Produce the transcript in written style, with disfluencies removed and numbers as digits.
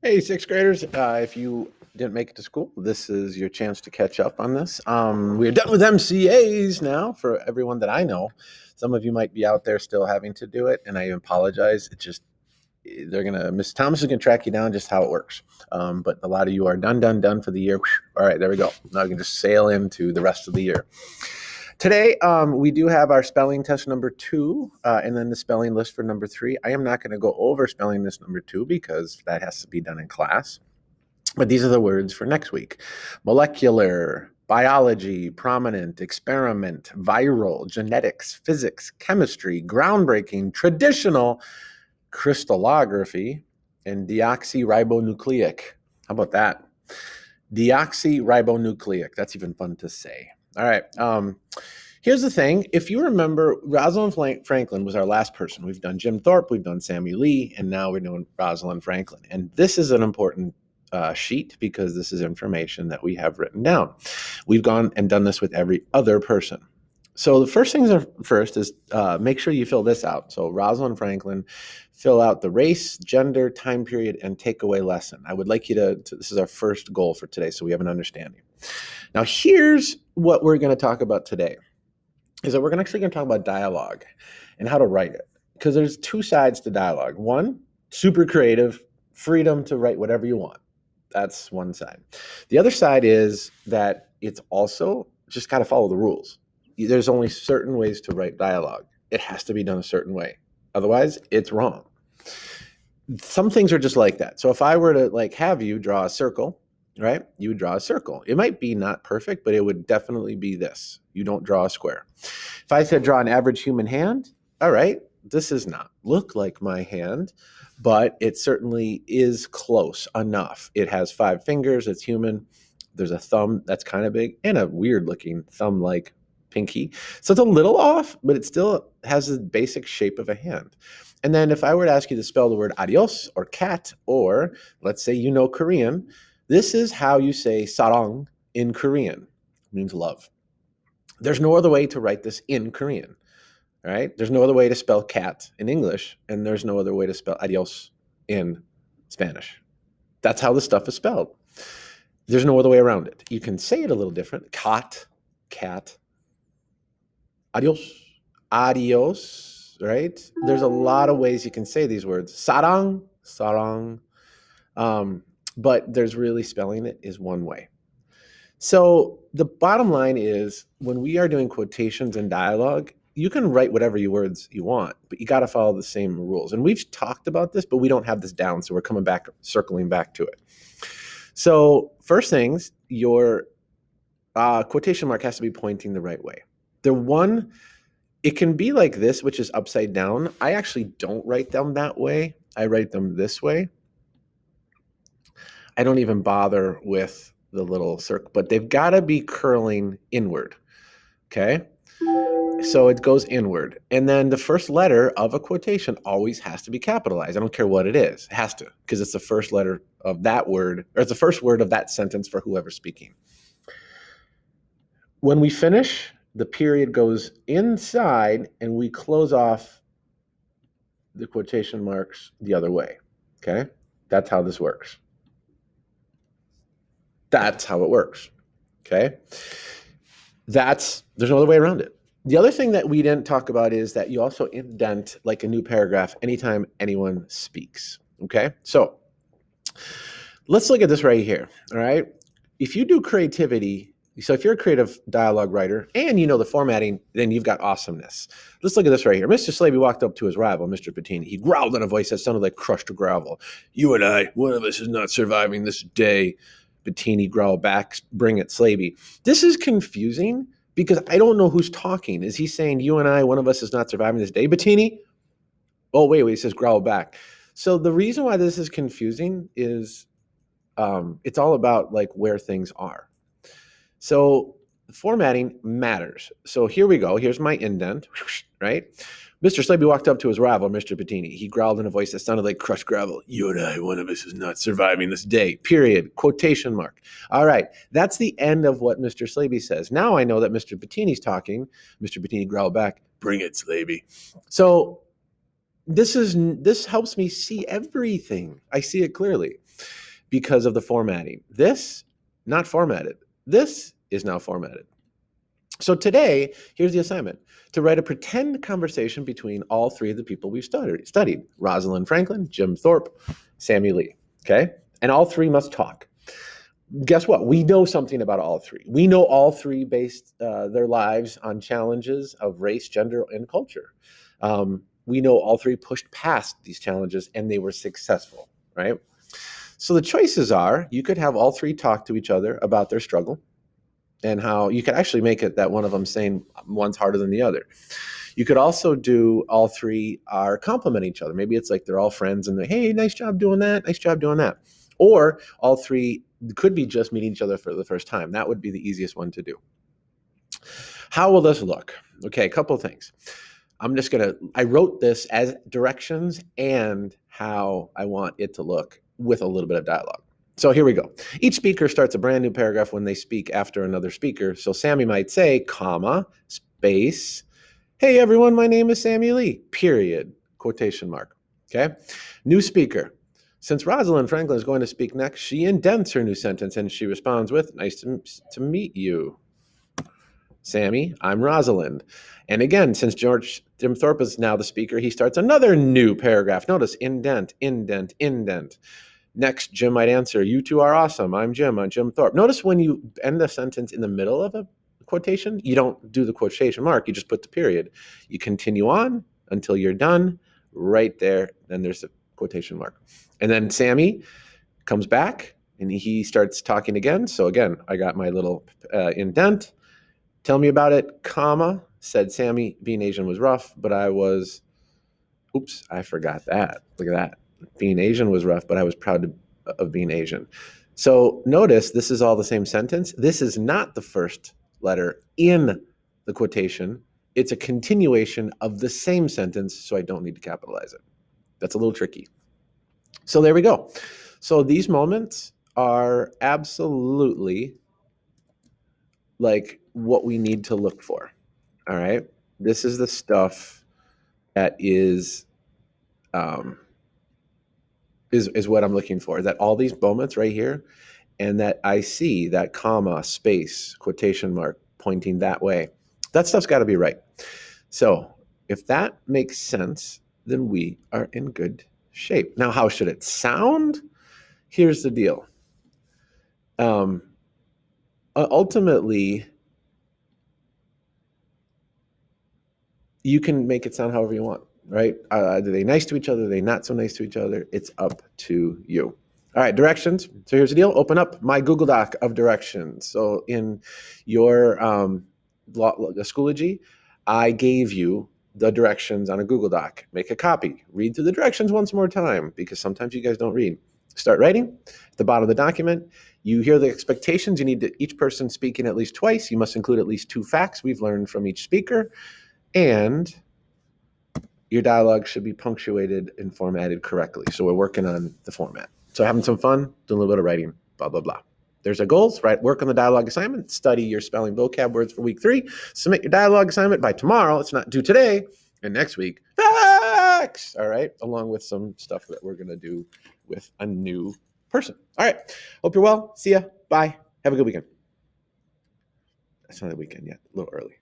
Hey, sixth graders, if you didn't make it to school, this is your chance to catch up on this. We're done with MCAs now for everyone that I know. Some of you might be out there still having to do it, and I apologize. Miss Thomas is going to track you down just how it works. But a lot of you are done for the year. All right, there we go. Now we can just sail into the rest of the year. Today, we do have our spelling test number 2, and then the spelling list for number 3. I am not going to go over spelling list number 2 because that has to be done in class. But these are the words for next week: molecular, biology, prominent, experiment, viral, genetics, physics, chemistry, groundbreaking, traditional, crystallography, and deoxyribonucleic. How about that? Deoxyribonucleic. That's even fun to say. All right. Here's the thing. If you remember, Rosalind Franklin was our last person. We've done Jim Thorpe, we've done Samuel Lee, and now we're doing Rosalind Franklin. And this is an important sheet because this is information that we have written down. We've gone and done this with every other person. So the first things first is make sure you fill this out. So Rosalind Franklin, fill out the race, gender, time period, and takeaway lesson. I would like you to this is our first goal for today, so we have an understanding. Now, here's what we're going to talk about today, is that we're actually going to talk about dialogue and how to write it. Because there's two sides to dialogue. One, super creative, freedom to write whatever you want. That's one side. The other side is that it's also just got to follow the rules. There's only certain ways to write dialogue. It has to be done a certain way. Otherwise, it's wrong. Some things are just like that. So if I were to have you draw a circle, right? You would draw a circle. It might be not perfect, but it would definitely be this. You don't draw a square. If I said draw an average human hand, all right, this does not look like my hand, but it certainly is close enough. It has 5 fingers. It's human. There's a thumb that's kind of big and a weird looking thumb-like pinky. So it's a little off, but it still has the basic shape of a hand. And then if I were to ask you to spell the word adios or cat, or let's say you know Korean, this is how you say sarang in Korean. It means love. There's no other way to write this in Korean, right? There's no other way to spell cat in English, and there's no other way to spell adios in Spanish. That's how the stuff is spelled. There's no other way around it. You can say it a little different. Cat, adios, adios, right? There's a lot of ways you can say these words. Sarang. But there's really spelling it is one way. So the bottom line is when we are doing quotations and dialogue, you can write whatever words you want, but you got to follow the same rules. And we've talked about this, but we don't have this down. So we're circling back to it. So first things, your quotation mark has to be pointing the right way. It can be like this, which is upside down. I actually don't write them that way. I write them this way. I don't even bother with the little circle, but they've got to be curling inward, okay? So it goes inward. And then the first letter of a quotation always has to be capitalized. I don't care what it is. It has to, because it's the first letter of that word, or it's the first word of that sentence for whoever's speaking. When we finish, the period goes inside, and we close off the quotation marks the other way, okay? That's how this works. That's how it works, okay? There's no other way around it. The other thing that we didn't talk about is that you also indent like a new paragraph anytime anyone speaks, okay? So let's look at this right here, all right? If you do creativity, so if you're a creative dialogue writer and you know the formatting, then you've got awesomeness. Let's look at this right here. Mr. Slaby walked up to his rival, Mr. Bettini. He growled in a voice that sounded like crushed gravel. "You and I, one of us is not surviving this day." Bettini growled back, "Bring it, Slaby." This is confusing because I don't know who's talking. Is he saying you and I, one of us is not surviving this day, Bettini? Oh, wait, he says growl back. So the reason why this is confusing is it's all about like where things are. So formatting matters. So here we go. Here's my indent, right? Mr. Slaby walked up to his rival, Mr. Bettini. He growled in a voice that sounded like crushed gravel. "You and I, one of us is not surviving this day." Period. Quotation mark. All right. That's the end of what Mr. Slaby says. Now I know that Mr. Bettini's talking. Mr. Bettini growled back, "Bring it, Slaby." So This helps me see everything. I see it clearly because of the formatting. This, not formatted. This is now formatted. So today, here's the assignment: to write a pretend conversation between all three of the people we've studied: Rosalind Franklin, Jim Thorpe, Sammy Lee. Okay? And all three must talk. Guess what? We know something about all three. We know all three based their lives on challenges of race, gender, and culture. We know all three pushed past these challenges and they were successful, right? So the choices are: you could have all three talk to each other about their struggle and how you could actually make it that one of them saying one's harder than the other. You could also do all three are complimenting each other. Maybe it's like they're all friends and they're, hey, nice job doing that. Nice job doing that. Or all three could be just meeting each other for the first time. That would be the easiest one to do. How will this look? Okay, a couple of things. I wrote this as directions and how I want it to look with a little bit of dialogue. So here we go. Each speaker starts a brand new paragraph when they speak after another speaker. So Sammy might say, comma, space, hey everyone, my name is Sammy Lee, period, quotation mark. Okay. New speaker. Since Rosalind Franklin is going to speak next, she indents her new sentence and she responds with, nice to meet you. Sammy, I'm Rosalind. And again, since Jim Thorpe is now the speaker, he starts another new paragraph. Notice indent, indent, indent. Next, Jim might answer, you two are awesome. I'm Jim Thorpe. Notice when you end the sentence in the middle of a quotation, you don't do the quotation mark, you just put the period. You continue on until you're done. Right there, then there's a quotation mark. And then Sammy comes back and he starts talking again. So again, I got my little indent. Tell me about it, comma, said Sammy, being Asian was rough, but I forgot that. Look at that. Being Asian was rough, but I was proud of being Asian. So notice this is all the same sentence. This is not the first letter in the quotation. It's a continuation of the same sentence, so I don't need to capitalize it. That's a little tricky. So there we go. So these moments are absolutely like what we need to look for. All right. This is the stuff that is what I'm looking for. That all these moments right here, and that I see that comma, space, quotation mark pointing that way. That stuff's got to be right. So if that makes sense, then we are in good shape. Now, how should it sound? Here's the deal. Ultimately, you can make it sound however you want, right? Are they nice to each other? Are they not so nice to each other? It's up to you. All right, directions. So here's the deal. Open up my Google Doc of directions. So in your Schoology, I gave you the directions on a Google Doc. Make a copy. Read through the directions once more time because sometimes you guys don't read. Start writing. At the bottom of the document, you hear the expectations. You need each person speaking at least twice. You must include at least 2 facts we've learned from each speaker. And your dialogue should be punctuated and formatted correctly. So we're working on the format. So having some fun, doing a little bit of writing, blah, blah, blah. There's our goals, right? Work on the dialogue assignment, study your spelling vocab words for week 3, submit your dialogue assignment by tomorrow. It's not due today. And next week, facts, all right? Along with some stuff that we're going to do with a new person. All right. Hope you're well. See ya. Bye. Have a good weekend. It's not a weekend yet. A little early.